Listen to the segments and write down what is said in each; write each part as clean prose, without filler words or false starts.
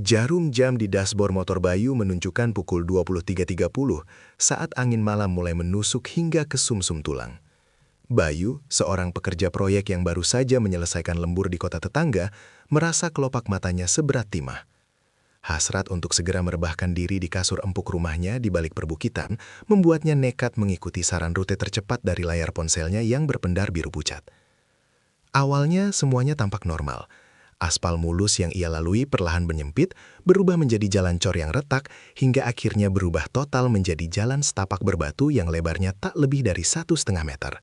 Jarum jam di dashboard motor Bayu menunjukkan pukul 23.30 saat angin malam mulai menusuk hingga ke sumsum tulang. Bayu, seorang pekerja proyek yang baru saja menyelesaikan lembur di kota tetangga, merasa kelopak matanya seberat timah. Hasrat untuk segera merebahkan diri di kasur empuk rumahnya di balik perbukitan membuatnya nekat mengikuti saran rute tercepat dari layar ponselnya yang berpendar biru pucat. Awalnya semuanya tampak normal. Aspal mulus yang ia lalui perlahan menyempit, berubah menjadi jalan cor yang retak, hingga akhirnya berubah total menjadi jalan setapak berbatu yang lebarnya tak lebih dari 1,5 meter.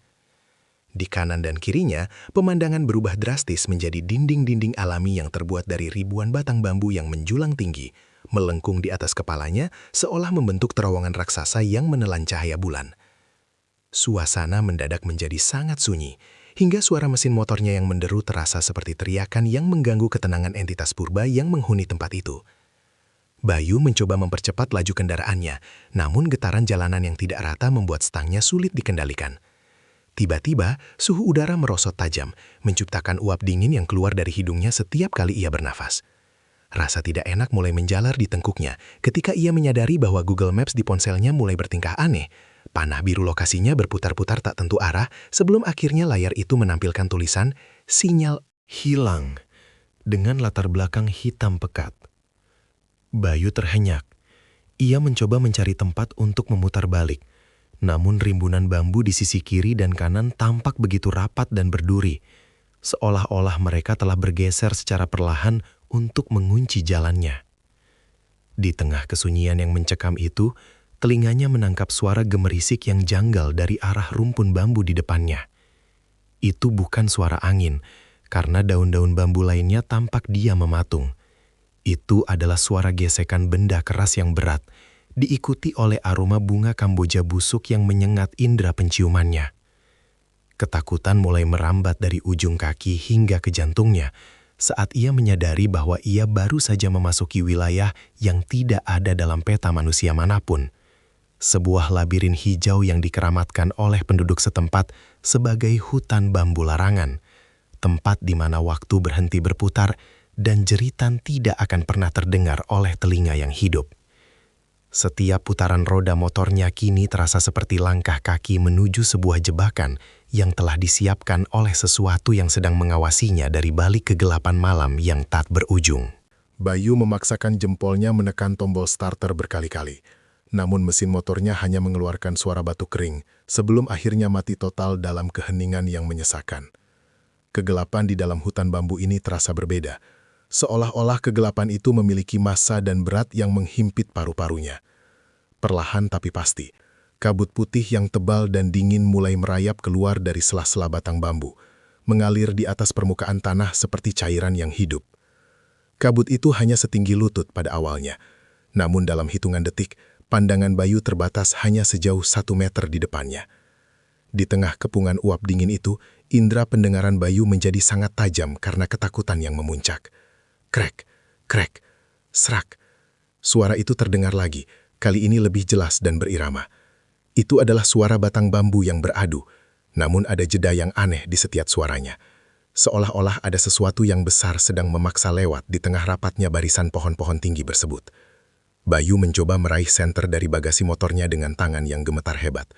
Di kanan dan kirinya, pemandangan berubah drastis menjadi dinding-dinding alami yang terbuat dari ribuan batang bambu yang menjulang tinggi, melengkung di atas kepalanya seolah membentuk terowongan raksasa yang menelan cahaya bulan. Suasana mendadak menjadi sangat sunyi, hingga suara mesin motornya yang menderu terasa seperti teriakan yang mengganggu ketenangan entitas purba yang menghuni tempat itu. Bayu mencoba mempercepat laju kendaraannya, namun getaran jalanan yang tidak rata membuat stangnya sulit dikendalikan. Tiba-tiba, suhu udara merosot tajam, menciptakan uap dingin yang keluar dari hidungnya setiap kali ia bernafas. Rasa tidak enak mulai menjalar di tengkuknya ketika ia menyadari bahwa Google Maps di ponselnya mulai bertingkah aneh. Panah biru lokasinya berputar-putar tak tentu arah sebelum akhirnya layar itu menampilkan tulisan sinyal hilang dengan latar belakang hitam pekat. Bayu terhenyak. Ia mencoba mencari tempat untuk memutar balik. Namun rimbunan bambu di sisi kiri dan kanan tampak begitu rapat dan berduri, seolah-olah mereka telah bergeser secara perlahan untuk mengunci jalannya. Di tengah kesunyian yang mencekam itu, telinganya menangkap suara gemerisik yang janggal dari arah rumpun bambu di depannya. Itu bukan suara angin, karena daun-daun bambu lainnya tampak dia mematung. Itu adalah suara gesekan benda keras yang berat, diikuti oleh aroma bunga kamboja busuk yang menyengat indera penciumannya. Ketakutan mulai merambat dari ujung kaki hingga ke jantungnya, saat ia menyadari bahwa ia baru saja memasuki wilayah yang tidak ada dalam peta manusia manapun. Sebuah labirin hijau yang dikeramatkan oleh penduduk setempat sebagai hutan bambu larangan, tempat di mana waktu berhenti berputar dan jeritan tidak akan pernah terdengar oleh telinga yang hidup. Setiap putaran roda motornya kini terasa seperti langkah kaki menuju sebuah jebakan yang telah disiapkan oleh sesuatu yang sedang mengawasinya dari balik kegelapan malam yang tak berujung. Bayu memaksakan jempolnya menekan tombol starter berkali-kali. Namun mesin motornya hanya mengeluarkan suara batu kering sebelum akhirnya mati total dalam keheningan yang menyesakan. Kegelapan di dalam hutan bambu ini terasa berbeda, seolah-olah kegelapan itu memiliki massa dan berat yang menghimpit paru-parunya. Perlahan tapi pasti, kabut putih yang tebal dan dingin mulai merayap keluar dari sela-sela batang bambu, mengalir di atas permukaan tanah seperti cairan yang hidup. Kabut itu hanya setinggi lutut pada awalnya, namun dalam hitungan detik, pandangan Bayu terbatas hanya sejauh 1 meter di depannya. Di tengah kepungan uap dingin itu, indera pendengaran Bayu menjadi sangat tajam karena ketakutan yang memuncak. Krek, krek, serak. Suara itu terdengar lagi, kali ini lebih jelas dan berirama. Itu adalah suara batang bambu yang beradu, namun ada jeda yang aneh di setiap suaranya. Seolah-olah ada sesuatu yang besar sedang memaksa lewat di tengah rapatnya barisan pohon-pohon tinggi bersebut. Bayu mencoba meraih senter dari bagasi motornya dengan tangan yang gemetar hebat.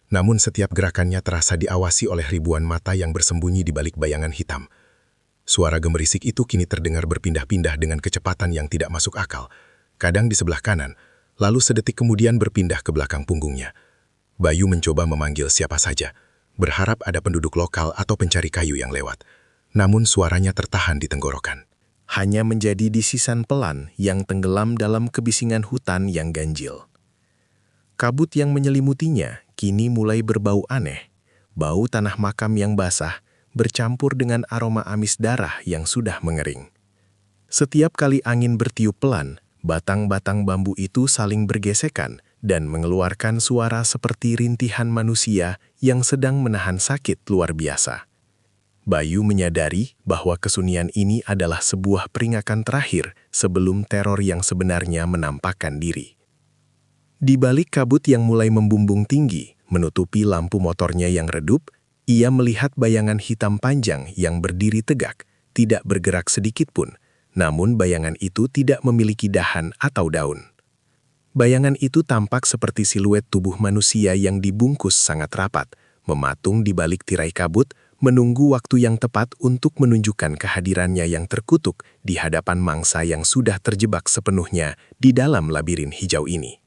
Namun setiap gerakannya terasa diawasi oleh ribuan mata yang bersembunyi di balik bayangan hitam. Suara gemerisik itu kini terdengar berpindah-pindah dengan kecepatan yang tidak masuk akal. Kadang di sebelah kanan, lalu sedetik kemudian berpindah ke belakang punggungnya. Bayu mencoba memanggil siapa saja, berharap ada penduduk lokal atau pencari kayu yang lewat. Namun suaranya tertahan di tenggorokan. Hanya menjadi disisan pelan yang tenggelam dalam kebisingan hutan yang ganjil. Kabut yang menyelimutinya kini mulai berbau aneh, bau tanah makam yang basah bercampur dengan aroma amis darah yang sudah mengering. Setiap kali angin bertiup pelan, batang-batang bambu itu saling bergesekan dan mengeluarkan suara seperti rintihan manusia yang sedang menahan sakit luar biasa. Bayu menyadari bahwa kesunyian ini adalah sebuah peringatan terakhir sebelum teror yang sebenarnya menampakkan diri. Di balik kabut yang mulai membumbung tinggi, menutupi lampu motornya yang redup, ia melihat bayangan hitam panjang yang berdiri tegak, tidak bergerak sedikit pun, namun bayangan itu tidak memiliki dahan atau daun. Bayangan itu tampak seperti siluet tubuh manusia yang dibungkus sangat rapat, mematung di balik tirai kabut, menunggu waktu yang tepat untuk menunjukkan kehadirannya yang terkutuk di hadapan mangsa yang sudah terjebak sepenuhnya di dalam labirin hijau ini.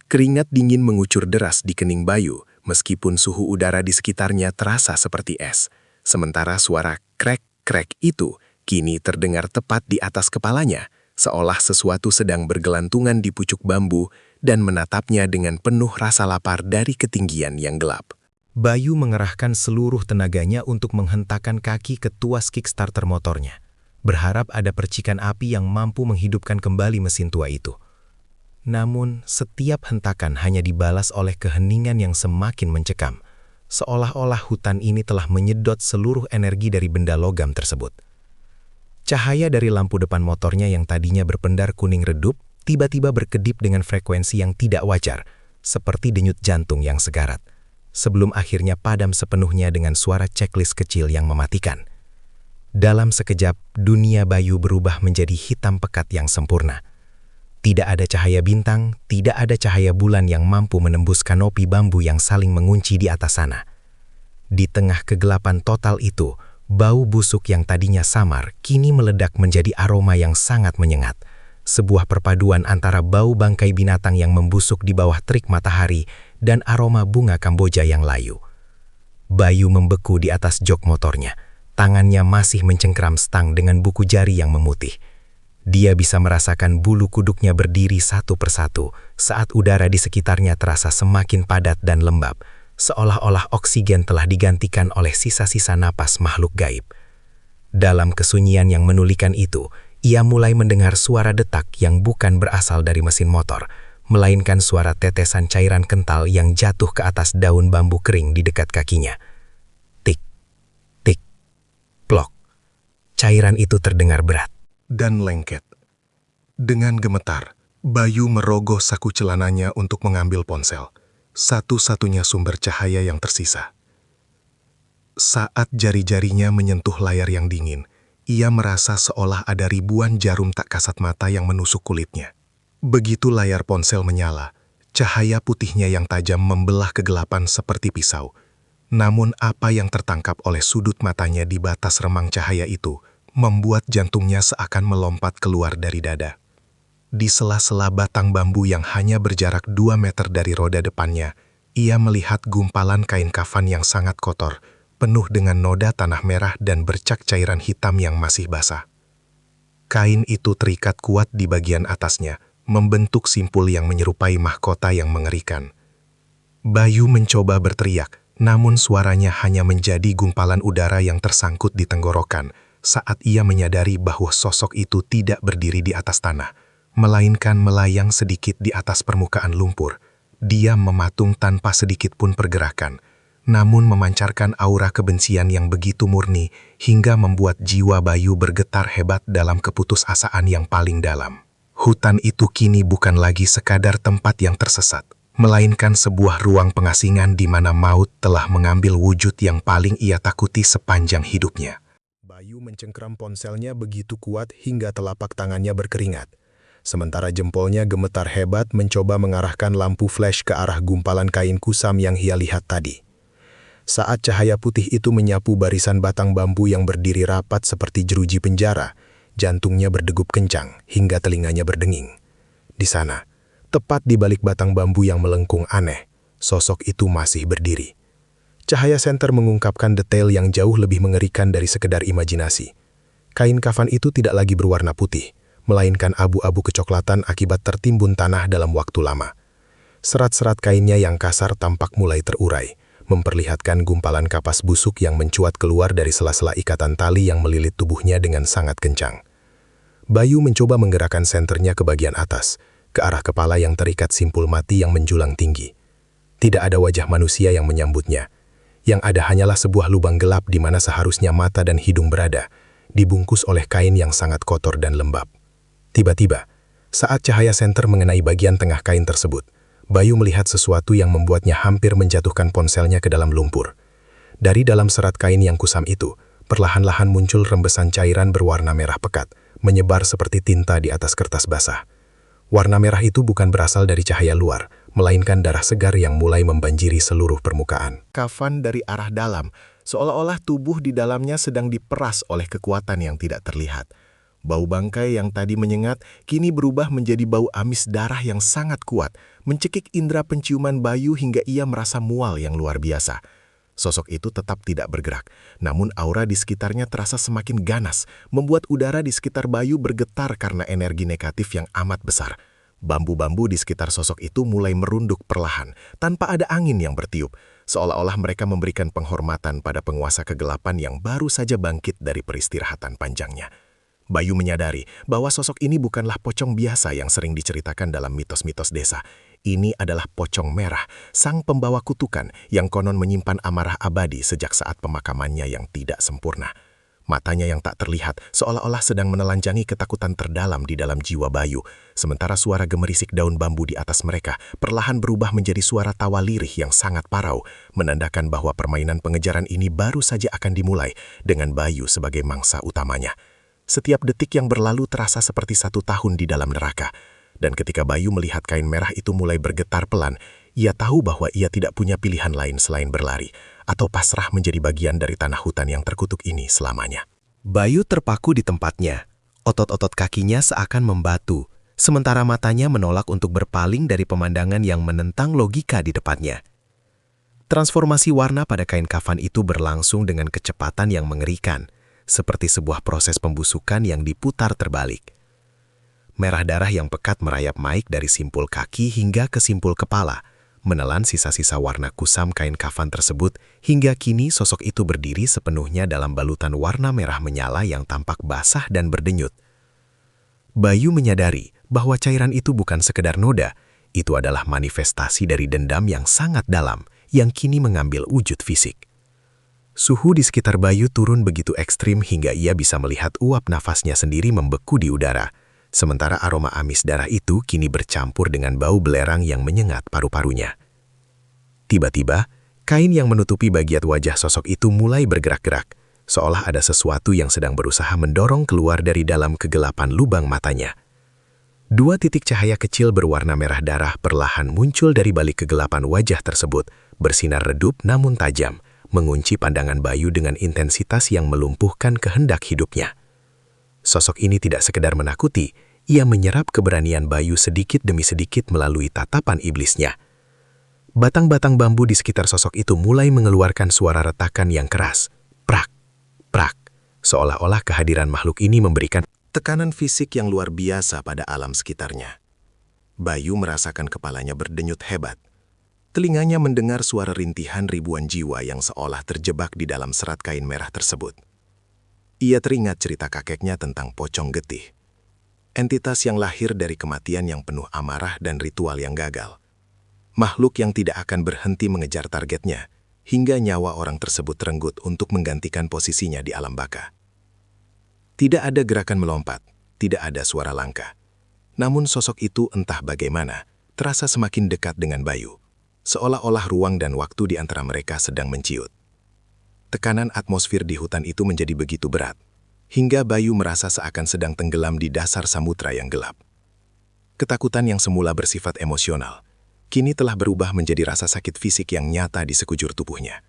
Keringat dingin mengucur deras di kening Bayu, meskipun suhu udara di sekitarnya terasa seperti es. Sementara suara krek-krek itu kini terdengar tepat di atas kepalanya, seolah sesuatu sedang bergelantungan di pucuk bambu dan menatapnya dengan penuh rasa lapar dari ketinggian yang gelap. Bayu mengerahkan seluruh tenaganya untuk menghentakkan kaki ke tuas Kickstarter motornya, berharap ada percikan api yang mampu menghidupkan kembali mesin tua itu. Namun, setiap hentakan hanya dibalas oleh keheningan yang semakin mencekam, seolah-olah hutan ini telah menyedot seluruh energi dari benda logam tersebut. Cahaya dari lampu depan motornya yang tadinya berpendar kuning redup, tiba-tiba berkedip dengan frekuensi yang tidak wajar, seperti denyut jantung yang sekarat, sebelum akhirnya padam sepenuhnya dengan suara checklist kecil yang mematikan. Dalam sekejap, dunia Bayu berubah menjadi hitam pekat yang sempurna. Tidak ada cahaya bintang, tidak ada cahaya bulan yang mampu menembus kanopi bambu yang saling mengunci di atas sana. Di tengah kegelapan total itu, bau busuk yang tadinya samar kini meledak menjadi aroma yang sangat menyengat. Sebuah perpaduan antara bau bangkai binatang yang membusuk di bawah terik matahari dan aroma bunga Kamboja yang layu. Bayu membeku di atas jok motornya. Tangannya masih mencengkram stang dengan buku jari yang memutih. Dia bisa merasakan bulu kuduknya berdiri satu persatu saat udara di sekitarnya terasa semakin padat dan lembab, seolah-olah oksigen telah digantikan oleh sisa-sisa napas makhluk gaib. Dalam kesunyian yang menulikan itu, ia mulai mendengar suara detak yang bukan berasal dari mesin motor, melainkan suara tetesan cairan kental yang jatuh ke atas daun bambu kering di dekat kakinya. Tik, tik, plok. Cairan itu terdengar berat dan lengket. Dengan gemetar, Bayu merogoh saku celananya untuk mengambil ponsel, satu-satunya sumber cahaya yang tersisa. Saat jari-jarinya menyentuh layar yang dingin, ia merasa seolah ada ribuan jarum tak kasat mata yang menusuk kulitnya. Begitu layar ponsel menyala, cahaya putihnya yang tajam membelah kegelapan seperti pisau. Namun apa yang tertangkap oleh sudut matanya di batas remang cahaya itu membuat jantungnya seakan melompat keluar dari dada. Di sela-sela batang bambu yang hanya berjarak 2 meter dari roda depannya, ia melihat gumpalan kain kafan yang sangat kotor, penuh dengan noda tanah merah dan bercak cairan hitam yang masih basah. Kain itu terikat kuat di bagian atasnya, membentuk simpul yang menyerupai mahkota yang mengerikan. Bayu mencoba berteriak, namun suaranya hanya menjadi gumpalan udara yang tersangkut di tenggorokan, saat ia menyadari bahwa sosok itu tidak berdiri di atas tanah, melainkan melayang sedikit di atas permukaan lumpur. Dia mematung tanpa sedikit pun pergerakan, namun memancarkan aura kebencian yang begitu murni hingga membuat jiwa Bayu bergetar hebat dalam keputusasaan yang paling dalam. Hutan itu kini bukan lagi sekadar tempat yang tersesat, melainkan sebuah ruang pengasingan di mana maut telah mengambil wujud yang paling ia takuti sepanjang hidupnya. Bayu mencengkram ponselnya begitu kuat hingga telapak tangannya berkeringat. Sementara jempolnya gemetar hebat mencoba mengarahkan lampu flash ke arah gumpalan kain kusam yang ia lihat tadi. Saat cahaya putih itu menyapu barisan batang bambu yang berdiri rapat seperti jeruji penjara, jantungnya berdegup kencang hingga telinganya berdenging. Di sana, tepat di balik batang bambu yang melengkung aneh, sosok itu masih berdiri. Cahaya senter mengungkapkan detail yang jauh lebih mengerikan dari sekedar imajinasi. Kain kafan itu tidak lagi berwarna putih, melainkan abu-abu kecoklatan akibat tertimbun tanah dalam waktu lama. Serat-serat kainnya yang kasar tampak mulai terurai, memperlihatkan gumpalan kapas busuk yang mencuat keluar dari sela-sela ikatan tali yang melilit tubuhnya dengan sangat kencang. Bayu mencoba menggerakkan senternya ke bagian atas, ke arah kepala yang terikat simpul mati yang menjulang tinggi. Tidak ada wajah manusia yang menyambutnya. Yang ada hanyalah sebuah lubang gelap di mana seharusnya mata dan hidung berada, dibungkus oleh kain yang sangat kotor dan lembab. Tiba-tiba, saat cahaya senter mengenai bagian tengah kain tersebut, Bayu melihat sesuatu yang membuatnya hampir menjatuhkan ponselnya ke dalam lumpur. Dari dalam serat kain yang kusam itu, perlahan-lahan muncul rembesan cairan berwarna merah pekat, menyebar seperti tinta di atas kertas basah. Warna merah itu bukan berasal dari cahaya luar, melainkan darah segar yang mulai membanjiri seluruh permukaan. Kafan dari arah dalam, seolah-olah tubuh di dalamnya sedang diperas oleh kekuatan yang tidak terlihat. Bau bangkai yang tadi menyengat, kini berubah menjadi bau amis darah yang sangat kuat, mencekik indera penciuman Bayu hingga ia merasa mual yang luar biasa. Sosok itu tetap tidak bergerak, namun aura di sekitarnya terasa semakin ganas, membuat udara di sekitar Bayu bergetar karena energi negatif yang amat besar. Bambu-bambu di sekitar sosok itu mulai merunduk perlahan, tanpa ada angin yang bertiup, seolah-olah mereka memberikan penghormatan pada penguasa kegelapan yang baru saja bangkit dari peristirahatan panjangnya. Bayu menyadari bahwa sosok ini bukanlah pocong biasa yang sering diceritakan dalam mitos-mitos desa. Ini adalah pocong merah, sang pembawa kutukan yang konon menyimpan amarah abadi sejak saat pemakamannya yang tidak sempurna. Matanya yang tak terlihat seolah-olah sedang menelanjangi ketakutan terdalam di dalam jiwa Bayu, sementara suara gemerisik daun bambu di atas mereka perlahan berubah menjadi suara tawa lirih yang sangat parau, menandakan bahwa permainan pengejaran ini baru saja akan dimulai dengan Bayu sebagai mangsa utamanya. Setiap detik yang berlalu terasa seperti 1 tahun di dalam neraka. Dan ketika Bayu melihat kain merah itu mulai bergetar pelan, ia tahu bahwa ia tidak punya pilihan lain selain berlari, atau pasrah menjadi bagian dari tanah hutan yang terkutuk ini selamanya. Bayu terpaku di tempatnya. Otot-otot kakinya seakan membatu, sementara matanya menolak untuk berpaling dari pemandangan yang menentang logika di depannya. Transformasi warna pada kain kafan itu berlangsung dengan kecepatan yang mengerikan, seperti sebuah proses pembusukan yang diputar terbalik. Merah darah yang pekat merayap naik dari simpul kaki hingga ke simpul kepala, menelan sisa-sisa warna kusam kain kafan tersebut, hingga kini sosok itu berdiri sepenuhnya dalam balutan warna merah menyala yang tampak basah dan berdenyut. Bayu menyadari bahwa cairan itu bukan sekedar noda, itu adalah manifestasi dari dendam yang sangat dalam, yang kini mengambil wujud fisik. Suhu di sekitar Bayu turun begitu ekstrim hingga ia bisa melihat uap nafasnya sendiri membeku di udara, sementara aroma amis darah itu kini bercampur dengan bau belerang yang menyengat paru-parunya. Tiba-tiba, kain yang menutupi bagian wajah sosok itu mulai bergerak-gerak, seolah ada sesuatu yang sedang berusaha mendorong keluar dari dalam kegelapan lubang matanya. 2 titik cahaya kecil berwarna merah darah perlahan muncul dari balik kegelapan wajah tersebut, bersinar redup namun tajam, mengunci pandangan Bayu dengan intensitas yang melumpuhkan kehendak hidupnya. Sosok ini tidak sekedar menakuti, ia menyerap keberanian Bayu sedikit demi sedikit melalui tatapan iblisnya. Batang-batang bambu di sekitar sosok itu mulai mengeluarkan suara retakan yang keras. Prak, prak, seolah-olah kehadiran makhluk ini memberikan tekanan fisik yang luar biasa pada alam sekitarnya. Bayu merasakan kepalanya berdenyut hebat. Telinganya mendengar suara rintihan ribuan jiwa yang seolah terjebak di dalam serat kain merah tersebut. Ia teringat cerita kakeknya tentang pocong getih. Entitas yang lahir dari kematian yang penuh amarah dan ritual yang gagal. Makhluk yang tidak akan berhenti mengejar targetnya, hingga nyawa orang tersebut renggut untuk menggantikan posisinya di alam baka. Tidak ada gerakan melompat, tidak ada suara langkah. Namun sosok itu entah bagaimana, terasa semakin dekat dengan Bayu. Seolah-olah ruang dan waktu di antara mereka sedang menciut. Tekanan atmosfer di hutan itu menjadi begitu berat, hingga Bayu merasa seakan sedang tenggelam di dasar samudra yang gelap. Ketakutan yang semula bersifat emosional, kini telah berubah menjadi rasa sakit fisik yang nyata di sekujur tubuhnya.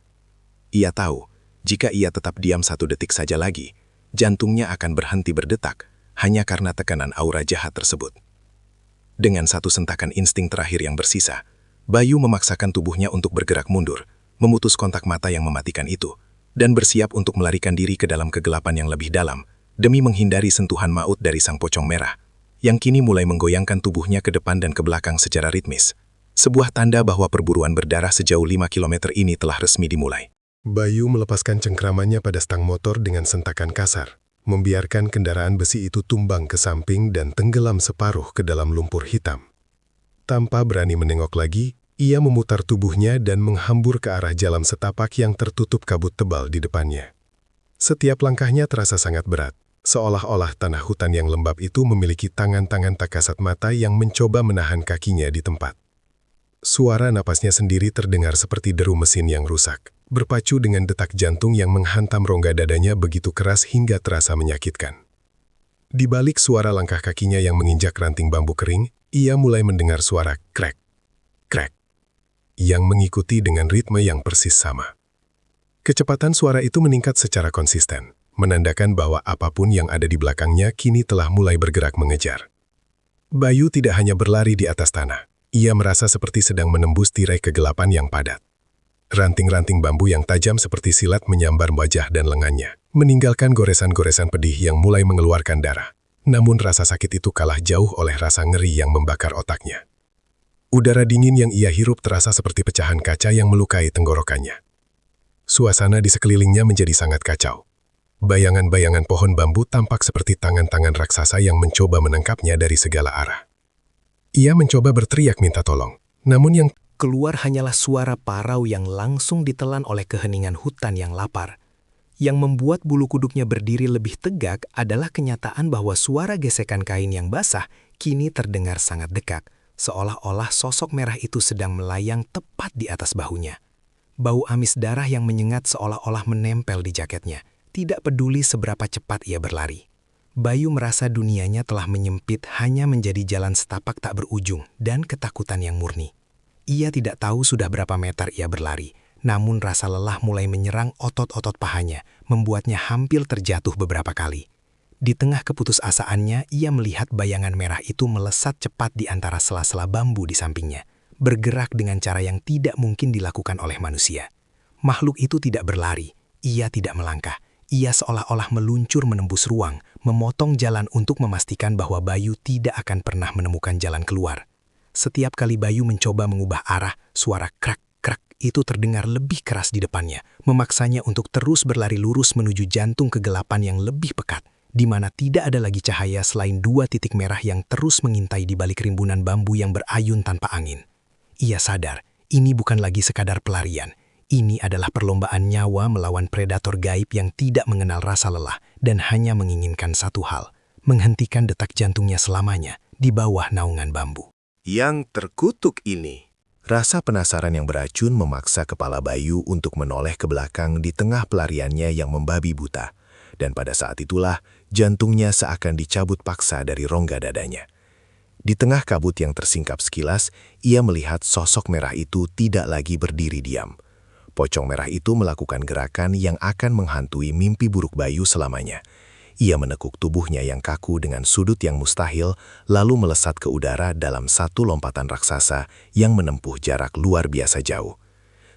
Ia tahu, jika ia tetap diam 1 detik saja lagi, jantungnya akan berhenti berdetak, hanya karena tekanan aura jahat tersebut. Dengan 1 sentakan insting terakhir yang bersisa, Bayu memaksakan tubuhnya untuk bergerak mundur, memutus kontak mata yang mematikan itu, dan bersiap untuk melarikan diri ke dalam kegelapan yang lebih dalam, demi menghindari sentuhan maut dari sang pocong merah, yang kini mulai menggoyangkan tubuhnya ke depan dan ke belakang secara ritmis. Sebuah tanda bahwa perburuan berdarah sejauh 5 km ini telah resmi dimulai. Bayu melepaskan cengkramannya pada stang motor dengan sentakan kasar, membiarkan kendaraan besi itu tumbang ke samping dan tenggelam separuh ke dalam lumpur hitam. Tanpa berani menengok lagi, ia memutar tubuhnya dan menghambur ke arah jalan setapak yang tertutup kabut tebal di depannya. Setiap langkahnya terasa sangat berat, seolah-olah tanah hutan yang lembab itu memiliki tangan-tangan tak kasat mata yang mencoba menahan kakinya di tempat. Suara napasnya sendiri terdengar seperti deru mesin yang rusak, berpacu dengan detak jantung yang menghantam rongga dadanya begitu keras hingga terasa menyakitkan. Di balik suara langkah kakinya yang menginjak ranting bambu kering, ia mulai mendengar suara krek, krek, yang mengikuti dengan ritme yang persis sama. Kecepatan suara itu meningkat secara konsisten, menandakan bahwa apapun yang ada di belakangnya kini telah mulai bergerak mengejar. Bayu tidak hanya berlari di atas tanah, ia merasa seperti sedang menembus tirai kegelapan yang padat. Ranting-ranting bambu yang tajam seperti silat menyambar wajah dan lengannya, meninggalkan goresan-goresan pedih yang mulai mengeluarkan darah. Namun rasa sakit itu kalah jauh oleh rasa ngeri yang membakar otaknya. Udara dingin yang ia hirup terasa seperti pecahan kaca yang melukai tenggorokannya. Suasana di sekelilingnya menjadi sangat kacau. Bayangan-bayangan pohon bambu tampak seperti tangan-tangan raksasa yang mencoba menangkapnya dari segala arah. Ia mencoba berteriak minta tolong, namun yang Keluar hanyalah suara parau yang langsung ditelan oleh keheningan hutan yang lapar. Yang membuat bulu kuduknya berdiri lebih tegak adalah kenyataan bahwa suara gesekan kain yang basah kini terdengar sangat dekat, seolah-olah sosok merah itu sedang melayang tepat di atas bahunya. Bau amis darah yang menyengat seolah-olah menempel di jaketnya, tidak peduli seberapa cepat ia berlari. Bayu merasa dunianya telah menyempit hanya menjadi jalan setapak tak berujung dan ketakutan yang murni. Ia tidak tahu sudah berapa meter ia berlari, namun rasa lelah mulai menyerang otot-otot pahanya, membuatnya hampir terjatuh beberapa kali. Di tengah keputusasaannya, ia melihat bayangan merah itu melesat cepat di antara sela-sela bambu di sampingnya, bergerak dengan cara yang tidak mungkin dilakukan oleh manusia. Makhluk itu tidak berlari, ia tidak melangkah, ia seolah-olah meluncur menembus ruang, memotong jalan untuk memastikan bahwa Bayu tidak akan pernah menemukan jalan keluar. Setiap kali Bayu mencoba mengubah arah, suara krak-krak itu terdengar lebih keras di depannya, memaksanya untuk terus berlari lurus menuju jantung kegelapan yang lebih pekat, di mana tidak ada lagi cahaya selain 2 titik merah yang terus mengintai di balik rimbunan bambu yang berayun tanpa angin. Ia sadar, ini bukan lagi sekadar pelarian. Ini adalah perlombaan nyawa melawan predator gaib yang tidak mengenal rasa lelah dan hanya menginginkan satu hal, menghentikan detak jantungnya selamanya di bawah naungan bambu. Yang terkutuk ini. Rasa penasaran yang beracun memaksa kepala Bayu untuk menoleh ke belakang di tengah pelariannya yang membabi buta. Dan pada saat itulah, jantungnya seakan dicabut paksa dari rongga dadanya. Di tengah kabut yang tersingkap sekilas, ia melihat sosok merah itu tidak lagi berdiri diam. Pocong merah itu melakukan gerakan yang akan menghantui mimpi buruk Bayu selamanya. Ia menekuk tubuhnya yang kaku dengan sudut yang mustahil, lalu melesat ke udara dalam satu lompatan raksasa yang menempuh jarak luar biasa jauh.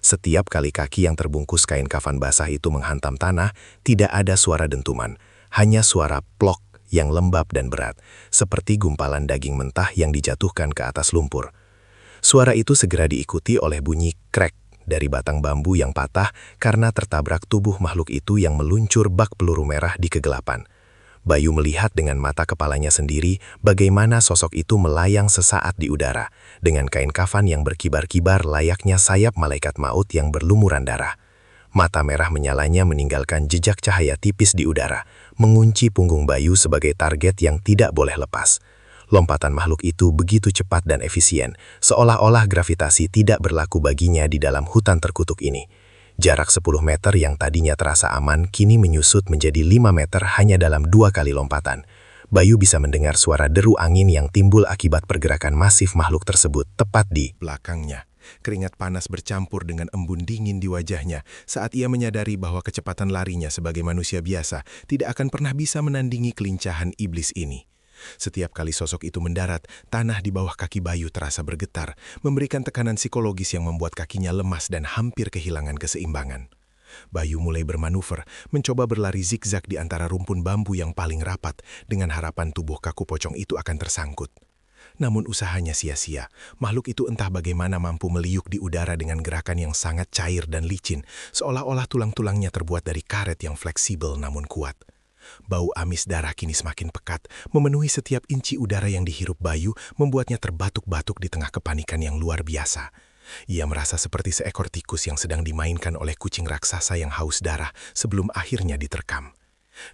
Setiap kali kaki yang terbungkus kain kafan basah itu menghantam tanah, tidak ada suara dentuman, hanya suara plok yang lembab dan berat, seperti gumpalan daging mentah yang dijatuhkan ke atas lumpur. Suara itu segera diikuti oleh bunyi krek dari batang bambu yang patah karena tertabrak tubuh makhluk itu yang meluncur bak peluru merah di kegelapan. Bayu melihat dengan mata kepalanya sendiri bagaimana sosok itu melayang sesaat di udara, dengan kain kafan yang berkibar-kibar layaknya sayap malaikat maut yang berlumuran darah. Mata merah menyalanya meninggalkan jejak cahaya tipis di udara, mengunci punggung Bayu sebagai target yang tidak boleh lepas. Lompatan makhluk itu begitu cepat dan efisien, seolah-olah gravitasi tidak berlaku baginya di dalam hutan terkutuk ini. Jarak 10 meter yang tadinya terasa aman kini menyusut menjadi 5 meter hanya dalam 2 kali lompatan. Bayu bisa mendengar suara deru angin yang timbul akibat pergerakan masif makhluk tersebut tepat di belakangnya. Keringat panas bercampur dengan embun dingin di wajahnya saat ia menyadari bahwa kecepatan larinya sebagai manusia biasa tidak akan pernah bisa menandingi kelincahan iblis ini. Setiap kali sosok itu mendarat, tanah di bawah kaki Bayu terasa bergetar, memberikan tekanan psikologis yang membuat kakinya lemas dan hampir kehilangan keseimbangan. Bayu mulai bermanuver, mencoba berlari zigzag di antara rumpun bambu yang paling rapat, dengan harapan tubuh kaku pocong itu akan tersangkut. Namun usahanya sia-sia, makhluk itu entah bagaimana mampu meliuk di udara dengan gerakan yang sangat cair dan licin, seolah-olah tulang-tulangnya terbuat dari karet yang fleksibel namun kuat. Bau amis darah kini semakin pekat, memenuhi setiap inci udara yang dihirup Bayu, membuatnya terbatuk-batuk di tengah kepanikan yang luar biasa. Ia merasa seperti seekor tikus yang sedang dimainkan oleh kucing raksasa yang haus darah sebelum akhirnya diterkam.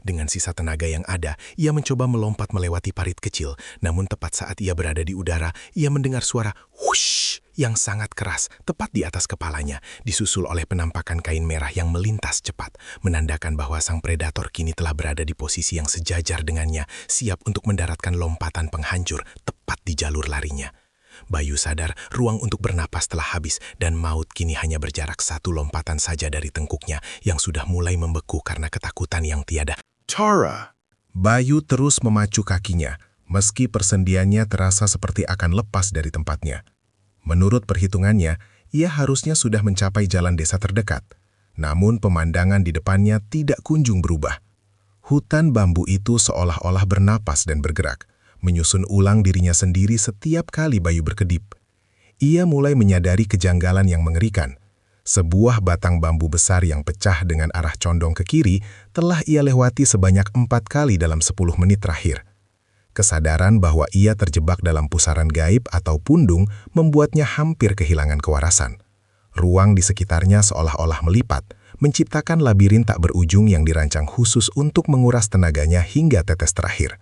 Dengan sisa tenaga yang ada, ia mencoba melompat melewati parit kecil, namun tepat saat ia berada di udara, ia mendengar suara whoosh yang sangat keras tepat di atas kepalanya, disusul oleh penampakan kain merah yang melintas cepat, menandakan bahwa sang predator kini telah berada di posisi yang sejajar dengannya, siap untuk mendaratkan lompatan penghancur tepat di jalur larinya. Bayu sadar ruang untuk bernapas telah habis dan maut kini hanya berjarak 1 lompatan saja dari tengkuknya yang sudah mulai membeku karena ketakutan yang tiada. Tara! Bayu terus memacu kakinya, meski persendiannya terasa seperti akan lepas dari tempatnya. Menurut perhitungannya, ia harusnya sudah mencapai jalan desa terdekat. Namun pemandangan di depannya tidak kunjung berubah. Hutan bambu itu seolah-olah bernapas dan bergerak, menyusun ulang dirinya sendiri setiap kali Bayu berkedip. Ia mulai menyadari kejanggalan yang mengerikan. Sebuah batang bambu besar yang pecah dengan arah condong ke kiri telah ia lewati sebanyak 4 kali dalam 10 menit terakhir. Kesadaran bahwa ia terjebak dalam pusaran gaib atau pundung membuatnya hampir kehilangan kewarasan. Ruang di sekitarnya seolah-olah melipat, menciptakan labirin tak berujung yang dirancang khusus untuk menguras tenaganya hingga tetes terakhir.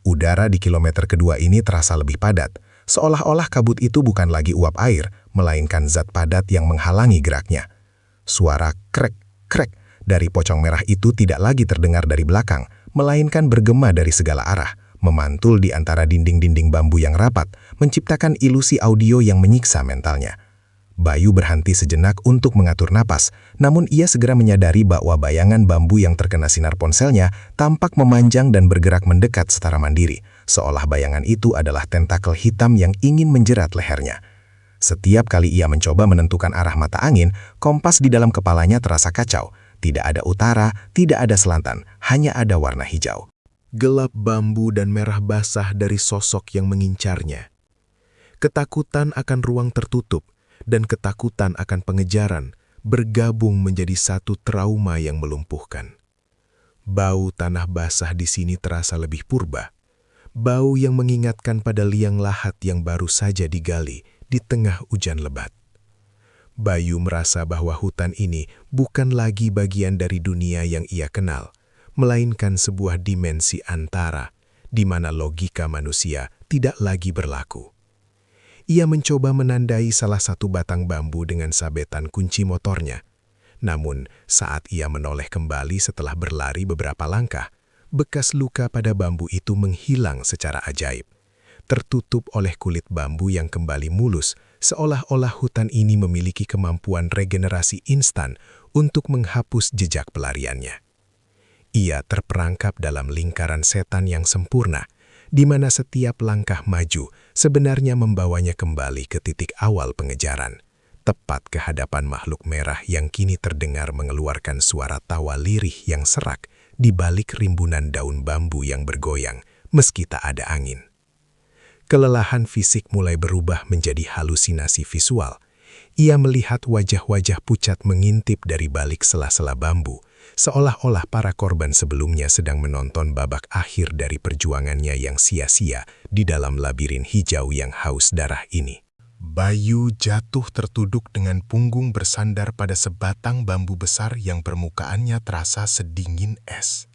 Udara di kilometer kedua ini terasa lebih padat, seolah-olah kabut itu bukan lagi uap air, melainkan zat padat yang menghalangi geraknya. Suara krek-krek dari pocong merah itu tidak lagi terdengar dari belakang, melainkan bergema dari segala arah, memantul di antara dinding-dinding bambu yang rapat, menciptakan ilusi audio yang menyiksa mentalnya. Bayu berhenti sejenak untuk mengatur napas, namun ia segera menyadari bahwa bayangan bambu yang terkena sinar ponselnya tampak memanjang dan bergerak mendekat secara mandiri, seolah bayangan itu adalah tentakel hitam yang ingin menjerat lehernya. Setiap kali ia mencoba menentukan arah mata angin, kompas di dalam kepalanya terasa kacau. Tidak ada utara, tidak ada selatan, hanya ada warna hijau. Gelap bambu dan merah basah dari sosok yang mengincarnya. Ketakutan akan ruang tertutup dan ketakutan akan pengejaran bergabung menjadi satu trauma yang melumpuhkan. Bau tanah basah di sini terasa lebih purba. Bau yang mengingatkan pada liang lahat yang baru saja digali di tengah hujan lebat. Bayu merasa bahwa hutan ini bukan lagi bagian dari dunia yang ia kenal, melainkan sebuah dimensi antara, di mana logika manusia tidak lagi berlaku. Ia mencoba menandai salah satu batang bambu dengan sabetan kunci motornya. Namun, saat ia menoleh kembali setelah berlari beberapa langkah, bekas luka pada bambu itu menghilang secara ajaib. Tertutup oleh kulit bambu yang kembali mulus, seolah-olah hutan ini memiliki kemampuan regenerasi instan untuk menghapus jejak pelariannya. Ia terperangkap dalam lingkaran setan yang sempurna, di mana setiap langkah maju sebenarnya membawanya kembali ke titik awal pengejaran, tepat ke hadapan makhluk merah yang kini terdengar mengeluarkan suara tawa lirih yang serak di balik rimbunan daun bambu yang bergoyang meski tak ada angin. Kelelahan fisik mulai berubah menjadi halusinasi visual. Ia melihat wajah-wajah pucat mengintip dari balik sela-sela bambu, seolah-olah para korban sebelumnya sedang menonton babak akhir dari perjuangannya yang sia-sia di dalam labirin hijau yang haus darah ini. Bayu jatuh tertuduk dengan punggung bersandar pada sebatang bambu besar yang permukaannya terasa sedingin es.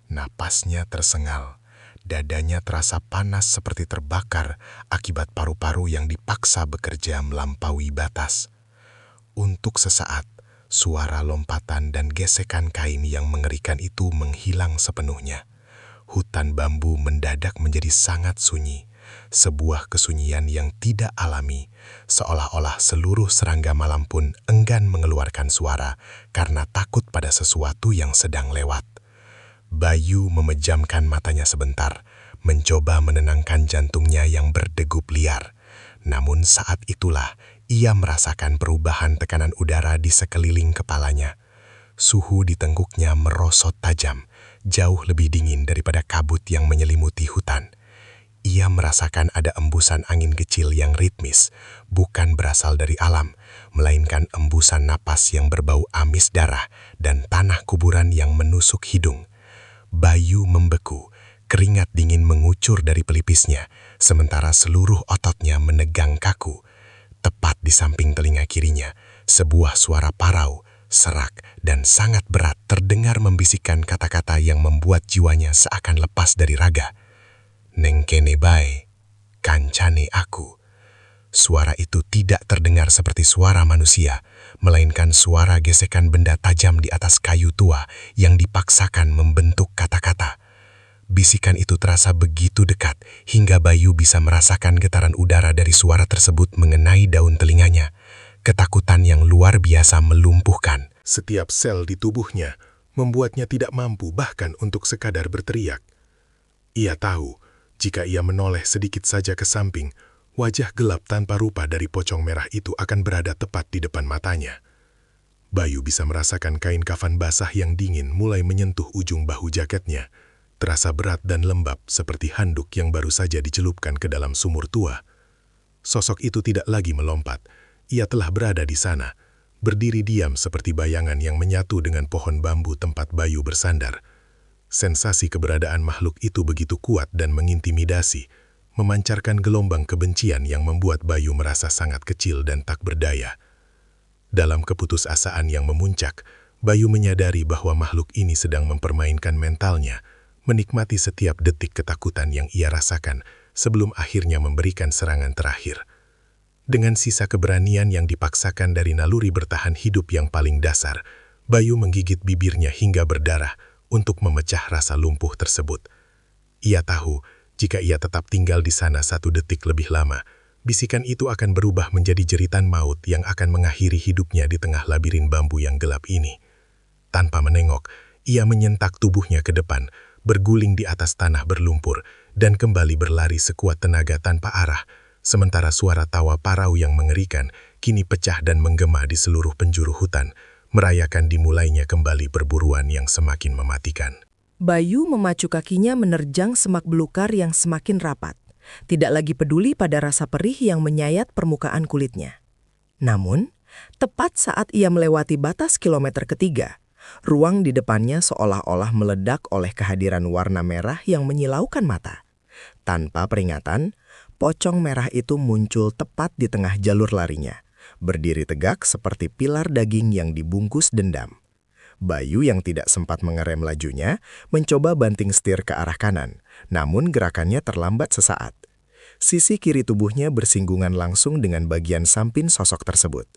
Napasnya tersengal, dadanya terasa panas seperti terbakar akibat paru-paru yang dipaksa bekerja melampaui batas. Untuk sesaat, suara lompatan dan gesekan kain yang mengerikan itu menghilang sepenuhnya. Hutan bambu mendadak menjadi sangat sunyi, sebuah kesunyian yang tidak alami, seolah-olah seluruh serangga malam pun enggan mengeluarkan suara karena takut pada sesuatu yang sedang lewat. Bayu memejamkan matanya sebentar, mencoba menenangkan jantungnya yang berdegup liar. Namun saat itulah ia merasakan perubahan tekanan udara di sekeliling kepalanya. Suhu di tengkuknya merosot tajam, jauh lebih dingin daripada kabut yang menyelimuti hutan. Ia merasakan ada embusan angin kecil yang ritmis, bukan berasal dari alam, melainkan embusan napas yang berbau amis darah dan tanah kuburan yang menusuk hidung. Bayu membeku, keringat dingin mengucur dari pelipisnya, sementara seluruh ototnya menegang kaku. Tepat di samping telinga kirinya, sebuah suara parau, serak, dan sangat berat terdengar membisikkan kata-kata yang membuat jiwanya seakan lepas dari raga. Neng kene bae, kancane aku. Suara itu tidak terdengar seperti suara manusia, melainkan suara gesekan benda tajam di atas kayu tua yang dipaksakan membentuk kata-kata. Bisikan itu terasa begitu dekat hingga Bayu bisa merasakan getaran udara dari suara tersebut mengenai daun telinganya. Ketakutan yang luar biasa melumpuhkan. Setiap sel di tubuhnya membuatnya tidak mampu bahkan untuk sekadar berteriak. Ia tahu, jika ia menoleh sedikit saja ke samping, wajah gelap tanpa rupa dari pocong merah itu akan berada tepat di depan matanya. Bayu bisa merasakan kain kafan basah yang dingin mulai menyentuh ujung bahu jaketnya, terasa berat dan lembab seperti handuk yang baru saja dicelupkan ke dalam sumur tua. Sosok itu tidak lagi melompat, ia telah berada di sana, berdiri diam seperti bayangan yang menyatu dengan pohon bambu tempat Bayu bersandar. Sensasi keberadaan makhluk itu begitu kuat dan mengintimidasi, memancarkan gelombang kebencian yang membuat Bayu merasa sangat kecil dan tak berdaya. Dalam keputusasaan yang memuncak, Bayu menyadari bahwa makhluk ini sedang mempermainkan mentalnya, menikmati setiap detik ketakutan yang ia rasakan sebelum akhirnya memberikan serangan terakhir. Dengan sisa keberanian yang dipaksakan dari naluri bertahan hidup yang paling dasar, Bayu menggigit bibirnya hingga berdarah untuk memecah rasa lumpuh tersebut. Ia tahu, jika ia tetap tinggal di sana 1 detik lebih lama, bisikan itu akan berubah menjadi jeritan maut yang akan mengakhiri hidupnya di tengah labirin bambu yang gelap ini. Tanpa menengok, ia menyentak tubuhnya ke depan, berguling di atas tanah berlumpur, dan kembali berlari sekuat tenaga tanpa arah, sementara suara tawa parau yang mengerikan kini pecah dan menggema di seluruh penjuru hutan, merayakan dimulainya kembali perburuan yang semakin mematikan. Bayu memacu kakinya menerjang semak belukar yang semakin rapat, tidak lagi peduli pada rasa perih yang menyayat permukaan kulitnya. Namun, tepat saat ia melewati batas kilometer ketiga, ruang di depannya seolah-olah meledak oleh kehadiran warna merah yang menyilaukan mata. Tanpa peringatan, pocong merah itu muncul tepat di tengah jalur larinya, berdiri tegak seperti pilar daging yang dibungkus dendam. Bayu yang tidak sempat mengerem lajunya, mencoba banting setir ke arah kanan, namun gerakannya terlambat sesaat. Sisi kiri tubuhnya bersinggungan langsung dengan bagian samping sosok tersebut.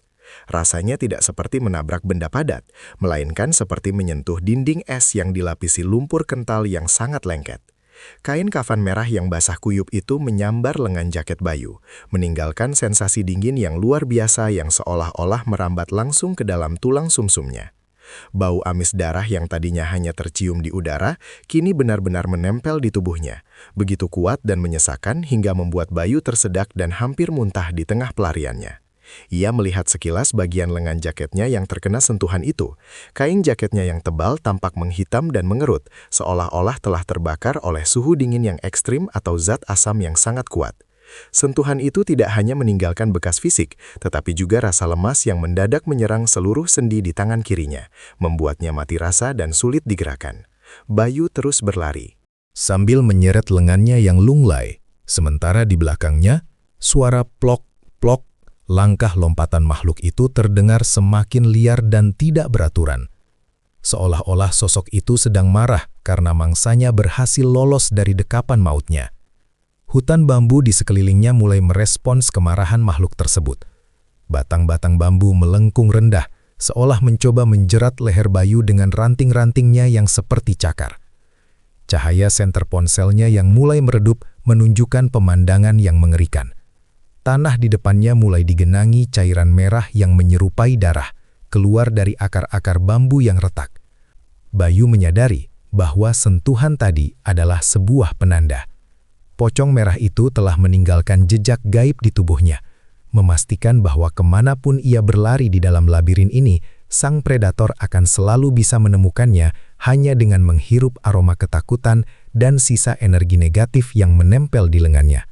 Rasanya tidak seperti menabrak benda padat, melainkan seperti menyentuh dinding es yang dilapisi lumpur kental yang sangat lengket. Kain kafan merah yang basah kuyup itu menyambar lengan jaket Bayu, meninggalkan sensasi dingin yang luar biasa yang seolah-olah merambat langsung ke dalam tulang sumsumnya. Bau amis darah yang tadinya hanya tercium di udara, kini benar-benar menempel di tubuhnya, begitu kuat dan menyesakan hingga membuat Bayu tersedak dan hampir muntah di tengah pelariannya. Ia melihat sekilas bagian lengan jaketnya yang terkena sentuhan itu. Kain jaketnya yang tebal tampak menghitam dan mengerut, seolah-olah telah terbakar oleh suhu dingin yang ekstrim atau zat asam yang sangat kuat. Sentuhan itu tidak hanya meninggalkan bekas fisik, tetapi juga rasa lemas yang mendadak menyerang seluruh sendi di tangan kirinya, membuatnya mati rasa dan sulit digerakkan. Bayu terus berlari, Sambil menyeret lengannya yang lunglai, sementara di belakangnya, suara plok-plok, langkah lompatan makhluk itu terdengar semakin liar dan tidak beraturan. Seolah-olah sosok itu sedang marah karena mangsanya berhasil lolos dari dekapan mautnya. Hutan bambu di sekelilingnya mulai merespons kemarahan makhluk tersebut. Batang-batang bambu melengkung rendah, seolah mencoba menjerat leher Bayu dengan ranting-rantingnya yang seperti cakar. Cahaya senter ponselnya yang mulai meredup menunjukkan pemandangan yang mengerikan. Tanah di depannya mulai digenangi cairan merah yang menyerupai darah, keluar dari akar-akar bambu yang retak. Bayu menyadari bahwa sentuhan tadi adalah sebuah penanda. Pocong merah itu telah meninggalkan jejak gaib di tubuhnya, memastikan bahwa kemanapun ia berlari di dalam labirin ini, sang predator akan selalu bisa menemukannya hanya dengan menghirup aroma ketakutan dan sisa energi negatif yang menempel di lengannya.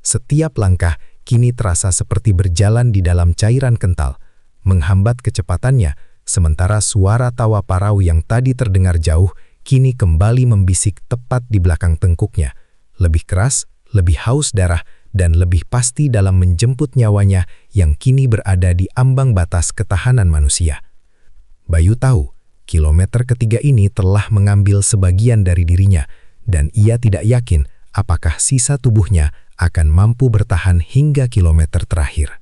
Setiap langkah kini terasa seperti berjalan di dalam cairan kental, menghambat kecepatannya, sementara suara tawa parau yang tadi terdengar jauh kini kembali membisik tepat di belakang tengkuknya. Lebih keras, lebih haus darah, dan lebih pasti dalam menjemput nyawanya yang kini berada di ambang batas ketahanan manusia. Bayu tahu, kilometer ketiga ini telah mengambil sebagian dari dirinya, dan ia tidak yakin apakah sisa tubuhnya akan mampu bertahan hingga kilometer terakhir.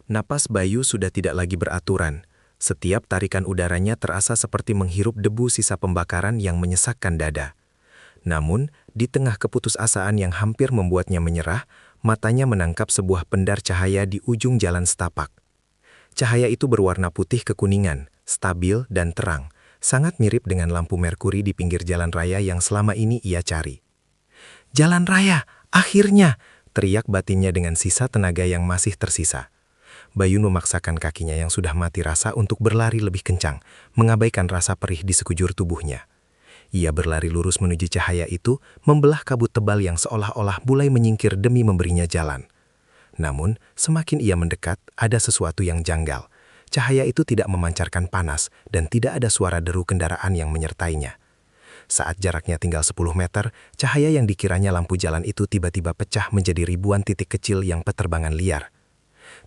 Napas Bayu sudah tidak lagi beraturan. Setiap tarikan udaranya terasa seperti menghirup debu sisa pembakaran yang menyesakkan dada. Namun, di tengah keputusasaan yang hampir membuatnya menyerah, matanya menangkap sebuah pendar cahaya di ujung jalan setapak. Cahaya itu berwarna putih kekuningan, stabil dan terang, sangat mirip dengan lampu merkuri di pinggir jalan raya yang selama ini ia cari. "Jalan raya, akhirnya!" teriak batinnya dengan sisa tenaga yang masih tersisa. Bayu memaksakan kakinya yang sudah mati rasa untuk berlari lebih kencang, mengabaikan rasa perih di sekujur tubuhnya. Ia berlari lurus menuju cahaya itu, membelah kabut tebal yang seolah-olah mulai menyingkir demi memberinya jalan. Namun, semakin ia mendekat, ada sesuatu yang janggal. Cahaya itu tidak memancarkan panas, dan tidak ada suara deru kendaraan yang menyertainya. Saat jaraknya tinggal 10 meter, cahaya yang dikiranya lampu jalan itu tiba-tiba pecah menjadi ribuan titik kecil yang peterbangan liar.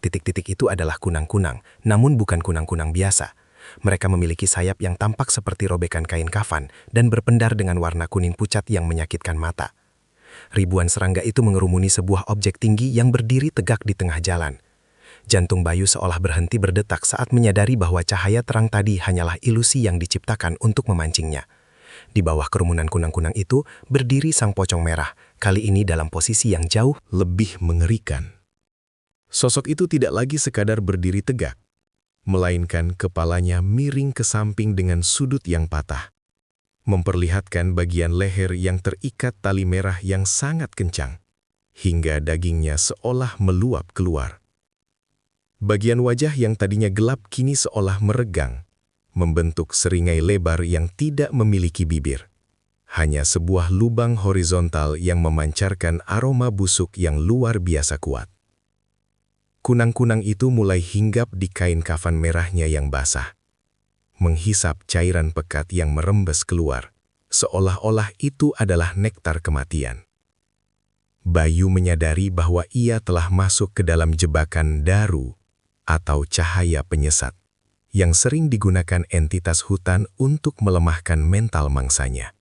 Titik-titik itu adalah kunang-kunang, namun bukan kunang-kunang biasa. Mereka memiliki sayap yang tampak seperti robekan kain kafan dan berpendar dengan warna kuning pucat yang menyakitkan mata. Ribuan serangga itu mengerumuni sebuah objek tinggi yang berdiri tegak di tengah jalan. Jantung Bayu seolah berhenti berdetak saat menyadari bahwa cahaya terang tadi hanyalah ilusi yang diciptakan untuk memancingnya. Di bawah kerumunan kunang-kunang itu berdiri sang pocong merah, kali ini dalam posisi yang jauh Lebih mengerikan. Sosok itu tidak lagi sekadar berdiri tegak, melainkan kepalanya miring ke samping dengan sudut yang patah, memperlihatkan bagian leher yang terikat tali merah yang sangat kencang, hingga dagingnya seolah meluap keluar. Bagian wajah yang tadinya gelap kini seolah meregang, membentuk seringai lebar yang tidak memiliki bibir. Hanya sebuah lubang horizontal yang memancarkan aroma busuk yang luar biasa kuat. Kunang-kunang itu mulai hinggap di kain kafan merahnya yang basah, menghisap cairan pekat yang merembes keluar, seolah-olah itu adalah nektar kematian. Bayu menyadari bahwa ia telah masuk ke dalam jebakan daru atau cahaya penyesat, yang sering digunakan entitas hutan untuk melemahkan mental mangsanya.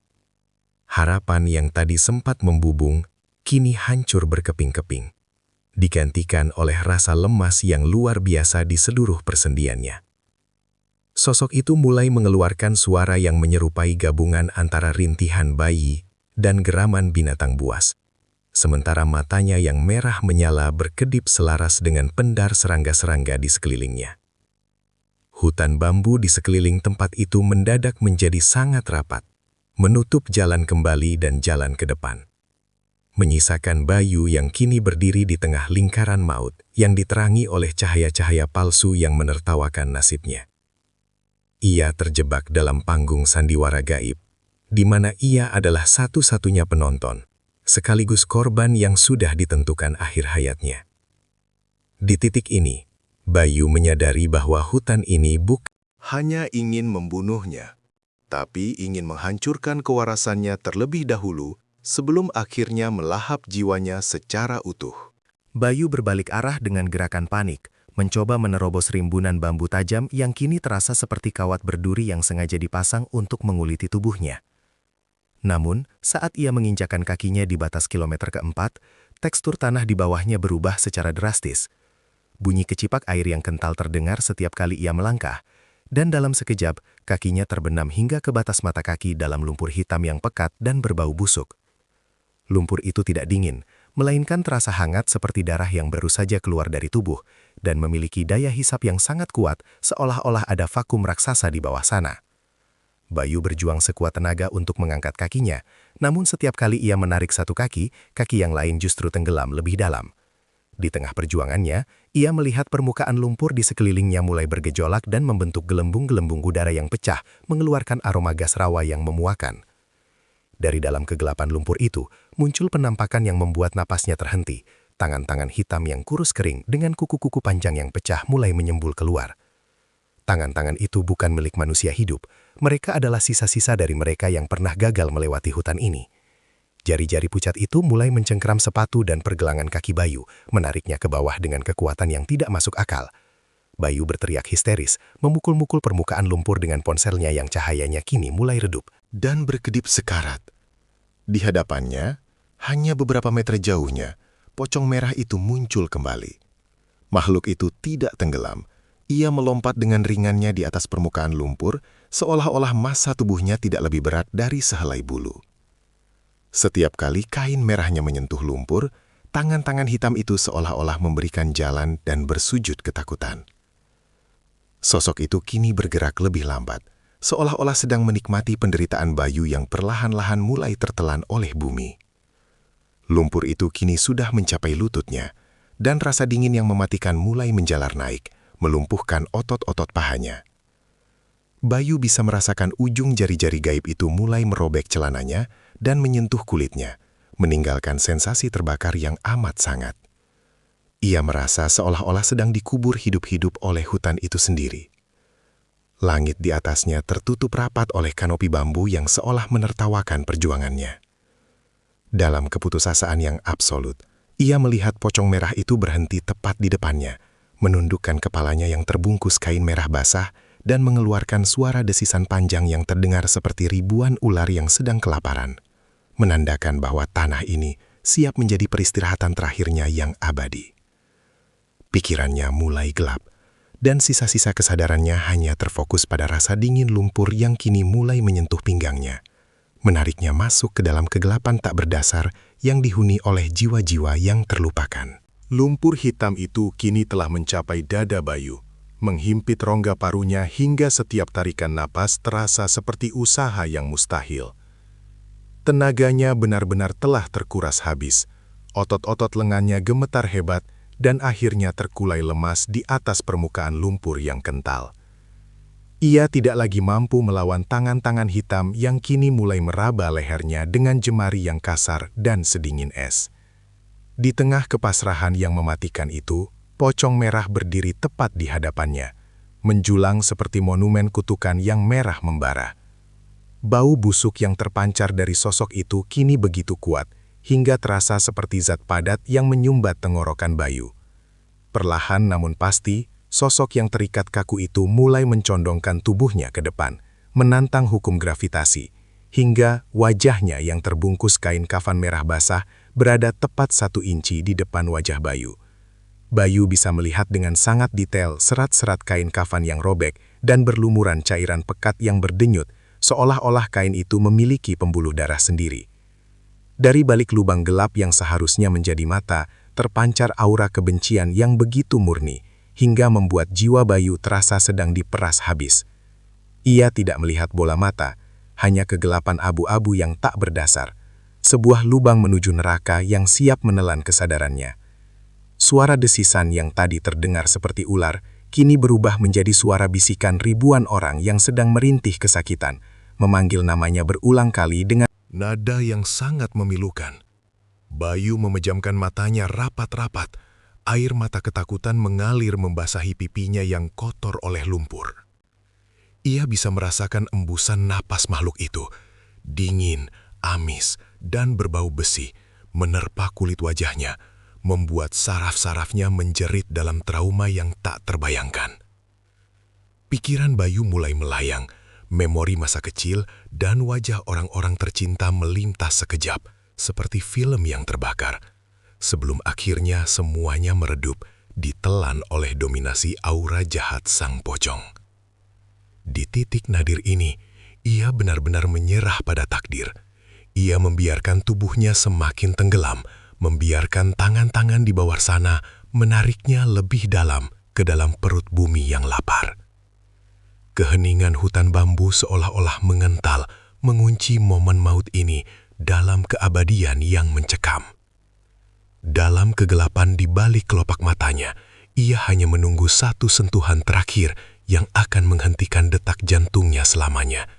Harapan yang tadi sempat membubung, kini hancur berkeping-keping, digantikan oleh rasa lemas yang luar biasa di seluruh persendiannya. Sosok itu mulai mengeluarkan suara yang menyerupai gabungan antara rintihan bayi dan geraman binatang buas, sementara matanya yang merah menyala berkedip selaras dengan pendar serangga-serangga di sekelilingnya. Hutan bambu di sekeliling tempat itu mendadak menjadi sangat rapat, menutup jalan kembali dan jalan ke depan, menyisakan Bayu yang kini berdiri di tengah lingkaran maut yang diterangi oleh cahaya-cahaya palsu yang menertawakan nasibnya. Ia terjebak dalam panggung sandiwara gaib, di mana ia adalah satu-satunya penonton, sekaligus korban yang sudah ditentukan akhir hayatnya. Di titik ini, Bayu menyadari bahwa hutan ini bukan hanya ingin membunuhnya, tapi ingin menghancurkan kewarasannya terlebih dahulu sebelum akhirnya melahap jiwanya secara utuh. Bayu berbalik arah dengan gerakan panik, mencoba menerobos rimbunan bambu tajam yang kini terasa seperti kawat berduri yang sengaja dipasang untuk menguliti tubuhnya. Namun, saat ia menginjakkan kakinya di batas kilometer keempat, tekstur tanah di bawahnya berubah secara drastis. Bunyi kecipak air yang kental terdengar setiap kali ia melangkah, dan dalam sekejap, kakinya terbenam hingga ke batas mata kaki dalam lumpur hitam yang pekat dan berbau busuk. Lumpur itu tidak dingin, melainkan terasa hangat seperti darah yang baru saja keluar dari tubuh, dan memiliki daya hisap yang sangat kuat, seolah-olah ada vakum raksasa di bawah sana. Bayu berjuang sekuat tenaga untuk mengangkat kakinya, namun setiap kali ia menarik satu kaki, kaki yang lain justru tenggelam lebih dalam. Di tengah perjuangannya, ia melihat permukaan lumpur di sekelilingnya mulai bergejolak dan membentuk gelembung-gelembung udara yang pecah, mengeluarkan aroma gas rawa yang memuakan. Dari dalam kegelapan lumpur itu, muncul penampakan yang membuat napasnya terhenti. Tangan-tangan hitam yang kurus kering dengan kuku-kuku panjang yang pecah mulai menyembul keluar. Tangan-tangan itu bukan milik manusia hidup, mereka adalah sisa-sisa dari mereka yang pernah gagal melewati hutan ini. Jari-jari pucat itu mulai mencengkram sepatu dan pergelangan kaki Bayu, menariknya ke bawah dengan kekuatan yang tidak masuk akal. Bayu berteriak histeris, memukul-mukul permukaan lumpur dengan ponselnya yang cahayanya kini mulai redup. Dan berkedip sekarat. Di hadapannya, hanya beberapa meter jauhnya, pocong merah itu muncul kembali. Makhluk itu tidak tenggelam. Ia melompat dengan ringannya di atas permukaan lumpur, seolah-olah massa tubuhnya tidak lebih berat dari sehelai bulu. Setiap kali kain merahnya menyentuh lumpur, tangan-tangan hitam itu seolah-olah memberikan jalan dan bersujud ketakutan. Sosok itu kini bergerak lebih lambat, seolah-olah sedang menikmati penderitaan Bayu yang perlahan-lahan mulai tertelan oleh bumi. Lumpur itu kini sudah mencapai lututnya, dan rasa dingin yang mematikan mulai menjalar naik, melumpuhkan otot-otot pahanya. Bayu bisa merasakan ujung jari-jari gaib itu mulai merobek celananya dan menyentuh kulitnya, meninggalkan sensasi terbakar yang amat sangat. Ia merasa seolah-olah sedang dikubur hidup-hidup oleh hutan itu sendiri. Langit di atasnya tertutup rapat oleh kanopi bambu yang seolah menertawakan perjuangannya. Dalam keputusasaan yang absolut, ia melihat pocong merah itu berhenti tepat di depannya, menundukkan kepalanya yang terbungkus kain merah basah dan mengeluarkan suara desisan panjang yang terdengar seperti ribuan ular yang sedang kelaparan, menandakan bahwa tanah ini siap menjadi peristirahatan terakhirnya yang abadi. Pikirannya mulai gelap, dan sisa-sisa kesadarannya hanya terfokus pada rasa dingin lumpur yang kini mulai menyentuh pinggangnya, menariknya masuk ke dalam kegelapan tak berdasar yang dihuni oleh jiwa-jiwa yang terlupakan. Lumpur hitam itu kini telah mencapai dada Bayu, menghimpit rongga parunya hingga setiap tarikan napas terasa seperti usaha yang mustahil. Tenaganya benar-benar telah terkuras habis, otot-otot lengannya gemetar hebat, dan akhirnya terkulai lemas di atas permukaan lumpur yang kental. Ia tidak lagi mampu melawan tangan-tangan hitam yang kini mulai meraba lehernya dengan jemari yang kasar dan sedingin es. Di tengah kepasrahan yang mematikan itu, pocong merah berdiri tepat di hadapannya, menjulang seperti monumen kutukan yang merah membara. Bau busuk yang terpancar dari sosok itu kini begitu kuat, hingga terasa seperti zat padat yang menyumbat tenggorokan Bayu. Perlahan namun pasti, sosok yang terikat kaku itu mulai mencondongkan tubuhnya ke depan, menantang hukum gravitasi, hingga wajahnya yang terbungkus kain kafan merah basah berada tepat 1 inci di depan wajah Bayu. Bayu bisa melihat dengan sangat detail serat-serat kain kafan yang robek dan berlumuran cairan pekat yang berdenyut, seolah-olah kain itu memiliki pembuluh darah sendiri. Dari balik lubang gelap yang seharusnya menjadi mata, terpancar aura kebencian yang begitu murni, hingga membuat jiwa Bayu terasa sedang diperas habis. Ia tidak melihat bola mata, hanya kegelapan abu-abu yang tak berdasar, sebuah lubang menuju neraka yang siap menelan kesadarannya. Suara desisan yang tadi terdengar seperti ular, kini berubah menjadi suara bisikan ribuan orang yang sedang merintih kesakitan, memanggil namanya berulang kali dengan nada yang sangat memilukan. Bayu memejamkan matanya rapat-rapat. Air mata ketakutan mengalir membasahi pipinya yang kotor oleh lumpur. Ia bisa merasakan embusan napas makhluk itu, dingin, amis, dan berbau besi, menerpa kulit wajahnya, membuat saraf-sarafnya menjerit dalam trauma yang tak terbayangkan. Pikiran Bayu mulai melayang, memori masa kecil dan wajah orang-orang tercinta melintas sekejap, seperti film yang terbakar, sebelum akhirnya semuanya meredup, ditelan oleh dominasi aura jahat sang pocong. Di titik nadir ini, ia benar-benar menyerah pada takdir. Ia membiarkan tubuhnya semakin tenggelam, membiarkan tangan-tangan di bawah sana menariknya lebih dalam ke dalam perut bumi yang lapar. Keheningan hutan bambu seolah-olah mengental, mengunci momen maut ini dalam keabadian yang mencekam. Dalam kegelapan di balik kelopak matanya, ia hanya menunggu satu sentuhan terakhir yang akan menghentikan detak jantungnya selamanya,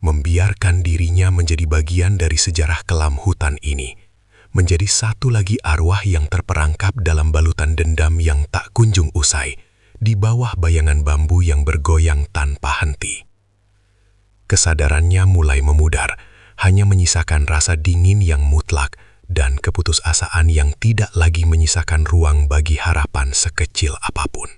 membiarkan dirinya menjadi bagian dari sejarah kelam hutan ini, menjadi satu lagi arwah yang terperangkap dalam balutan dendam yang tak kunjung usai, di bawah bayangan bambu yang bergoyang tanpa henti. Kesadarannya mulai memudar, hanya menyisakan rasa dingin yang mutlak dan keputusasaan yang tidak lagi menyisakan ruang bagi harapan sekecil apapun.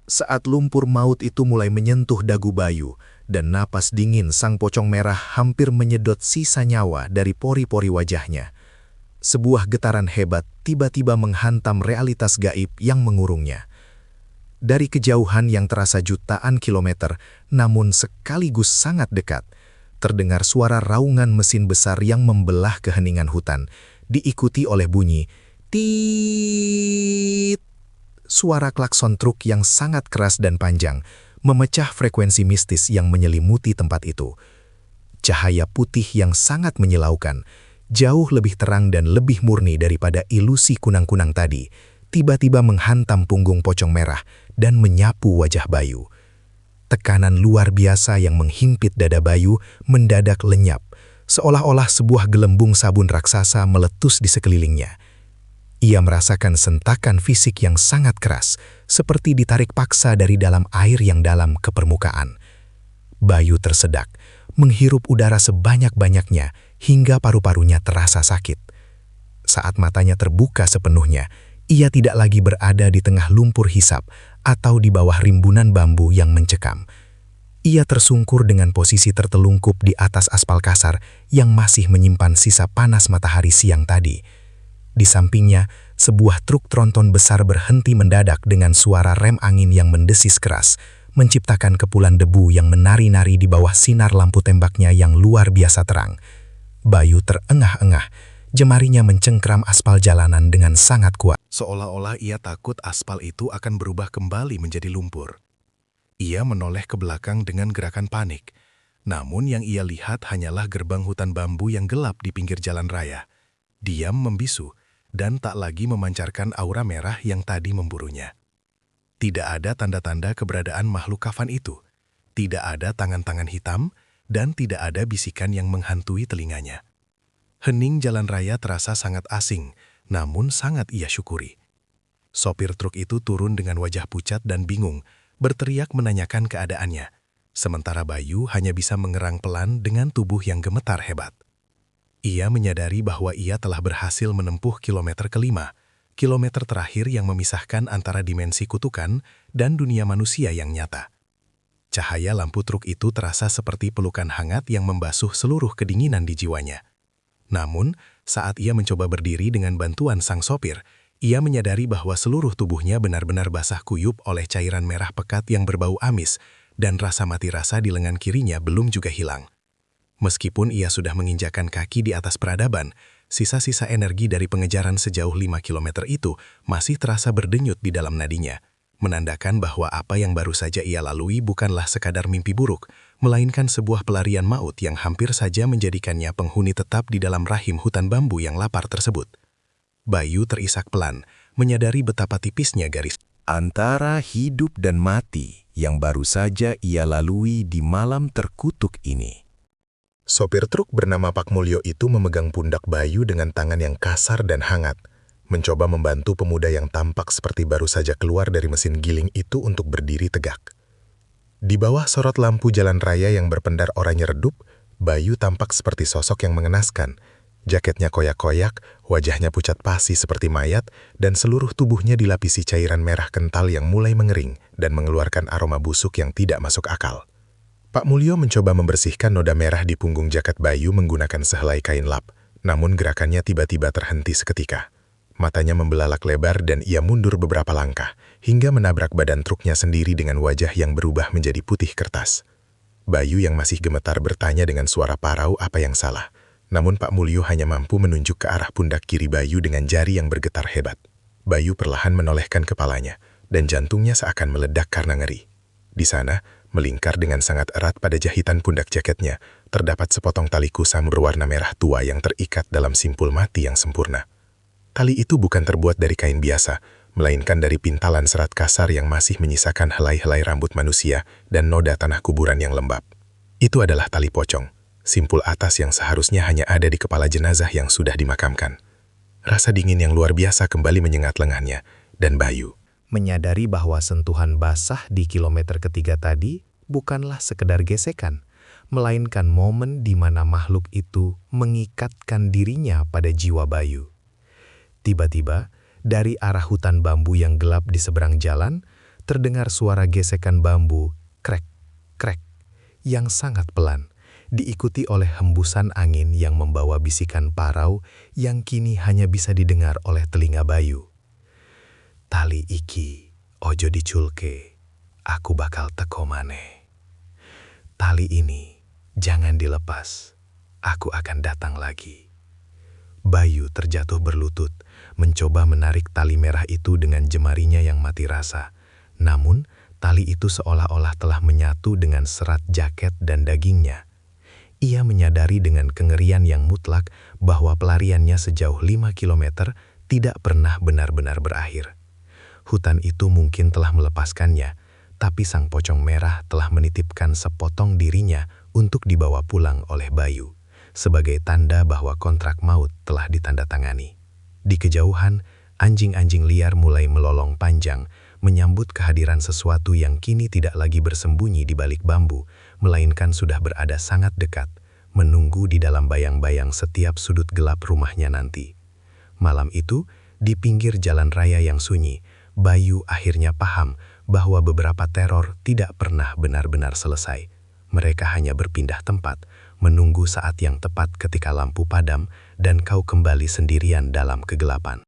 Saat lumpur maut itu mulai menyentuh dagu Bayu, dan napas dingin sang pocong merah hampir menyedot sisa nyawa dari pori-pori wajahnya, sebuah getaran hebat tiba-tiba menghantam realitas gaib yang mengurungnya. Dari kejauhan yang terasa jutaan kilometer, namun sekaligus sangat dekat, terdengar suara raungan mesin besar yang membelah keheningan hutan, diikuti oleh bunyi "tiit". Suara klakson truk yang sangat keras dan panjang memecah frekuensi mistis yang menyelimuti tempat itu. Cahaya putih yang sangat menyilaukan, jauh lebih terang dan lebih murni daripada ilusi kunang-kunang tadi, tiba-tiba menghantam punggung pocong merah dan menyapu wajah Bayu. Tekanan luar biasa yang menghimpit dada Bayu mendadak lenyap, seolah-olah sebuah gelembung sabun raksasa meletus di sekelilingnya. Ia merasakan sentakan fisik yang sangat keras, seperti ditarik paksa dari dalam air yang dalam ke permukaan. Bayu tersedak, menghirup udara sebanyak-banyaknya hingga paru-parunya terasa sakit. Saat matanya terbuka sepenuhnya, ia tidak lagi berada di tengah lumpur hisap atau di bawah rimbunan bambu yang mencekam. Ia tersungkur dengan posisi tertelungkup di atas aspal kasar yang masih menyimpan sisa panas matahari siang tadi. Di sampingnya, sebuah truk tronton besar berhenti mendadak dengan suara rem angin yang mendesis keras, menciptakan kepulan debu yang menari-nari di bawah sinar lampu tembaknya yang luar biasa terang. Bayu terengah-engah, jemarinya mencengkram aspal jalanan dengan sangat kuat. Seolah-olah ia takut aspal itu akan berubah kembali menjadi lumpur. Ia menoleh ke belakang dengan gerakan panik. Namun yang ia lihat hanyalah gerbang hutan bambu yang gelap di pinggir jalan raya. Diam membisu, dan tak lagi memancarkan aura merah yang tadi memburunya. Tidak ada tanda-tanda keberadaan makhluk kafan itu. Tidak ada tangan-tangan hitam, dan tidak ada bisikan yang menghantui telinganya. Hening jalan raya terasa sangat asing, namun sangat ia syukuri. Sopir truk itu turun dengan wajah pucat dan bingung, berteriak menanyakan keadaannya. Sementara Bayu hanya bisa mengerang pelan dengan tubuh yang gemetar hebat. Ia menyadari bahwa ia telah berhasil menempuh kilometer kelima, kilometer terakhir yang memisahkan antara dimensi kutukan dan dunia manusia yang nyata. Cahaya lampu truk itu terasa seperti pelukan hangat yang membasuh seluruh kedinginan di jiwanya. Namun, saat ia mencoba berdiri dengan bantuan sang sopir, ia menyadari bahwa seluruh tubuhnya benar-benar basah kuyup oleh cairan merah pekat yang berbau amis, dan rasa mati rasa di lengan kirinya belum juga hilang. Meskipun ia sudah menginjakan kaki di atas peradaban, sisa-sisa energi dari pengejaran sejauh 5 km itu masih terasa berdenyut di dalam nadinya, menandakan bahwa apa yang baru saja ia lalui bukanlah sekadar mimpi buruk, melainkan sebuah pelarian maut yang hampir saja menjadikannya penghuni tetap di dalam rahim hutan bambu yang lapar tersebut. Bayu terisak pelan, menyadari betapa tipisnya garis antara hidup dan mati yang baru saja ia lalui di malam terkutuk ini. Sopir truk bernama Pak Mulyo itu memegang pundak Bayu dengan tangan yang kasar dan hangat, mencoba membantu pemuda yang tampak seperti baru saja keluar dari mesin giling itu untuk berdiri tegak. Di bawah sorot lampu jalan raya yang berpendar oranye redup, Bayu tampak seperti sosok yang mengenaskan. Jaketnya koyak-koyak, wajahnya pucat pasi seperti mayat, dan seluruh tubuhnya dilapisi cairan merah kental yang mulai mengering dan mengeluarkan aroma busuk yang tidak masuk akal. Pak Mulyo mencoba membersihkan noda merah di punggung jaket Bayu menggunakan sehelai kain lap, namun gerakannya tiba-tiba terhenti seketika. Matanya membelalak lebar dan ia mundur beberapa langkah, hingga menabrak badan truknya sendiri dengan wajah yang berubah menjadi putih kertas. Bayu yang masih gemetar bertanya dengan suara parau apa yang salah, namun Pak Mulyo hanya mampu menunjuk ke arah pundak kiri Bayu dengan jari yang bergetar hebat. Bayu perlahan menolehkan kepalanya, dan jantungnya seakan meledak karena ngeri. Di sana, melingkar dengan sangat erat pada jahitan pundak jaketnya, terdapat sepotong tali kusam berwarna merah tua yang terikat dalam simpul mati yang sempurna. Tali itu bukan terbuat dari kain biasa, melainkan dari pintalan serat kasar yang masih menyisakan helai-helai rambut manusia dan noda tanah kuburan yang lembab. Itu adalah tali pocong, simpul atas yang seharusnya hanya ada di kepala jenazah yang sudah dimakamkan. Rasa dingin yang luar biasa kembali menyengat lengannya, dan Bayu Menyadari bahwa sentuhan basah di kilometer ketiga tadi bukanlah sekedar gesekan, melainkan momen di mana makhluk itu mengikatkan dirinya pada jiwa Bayu. Tiba-tiba, dari arah hutan bambu yang gelap di seberang jalan, terdengar suara gesekan bambu, krek, krek, yang sangat pelan, diikuti oleh hembusan angin yang membawa bisikan parau yang kini hanya bisa didengar oleh telinga Bayu. Tali iki, ojo diculke, aku bakal teko maneh. Tali ini, jangan dilepas, aku akan datang lagi. Bayu terjatuh berlutut, mencoba menarik tali merah itu dengan jemarinya yang mati rasa. Namun, tali itu seolah-olah telah menyatu dengan serat jaket dan dagingnya. Ia menyadari dengan kengerian yang mutlak bahwa pelariannya sejauh 5 kilometer tidak pernah benar-benar berakhir. Hutan itu mungkin telah melepaskannya, tapi sang pocong merah telah menitipkan sepotong dirinya untuk dibawa pulang oleh Bayu, sebagai tanda bahwa kontrak maut telah ditandatangani. Di kejauhan, anjing-anjing liar mulai melolong panjang, menyambut kehadiran sesuatu yang kini tidak lagi bersembunyi di balik bambu, melainkan sudah berada sangat dekat, menunggu di dalam bayang-bayang setiap sudut gelap rumahnya nanti. Malam itu, di pinggir jalan raya yang sunyi, Bayu akhirnya paham bahwa beberapa teror tidak pernah benar-benar selesai. Mereka hanya berpindah tempat, menunggu saat yang tepat ketika lampu padam dan kau kembali sendirian dalam kegelapan.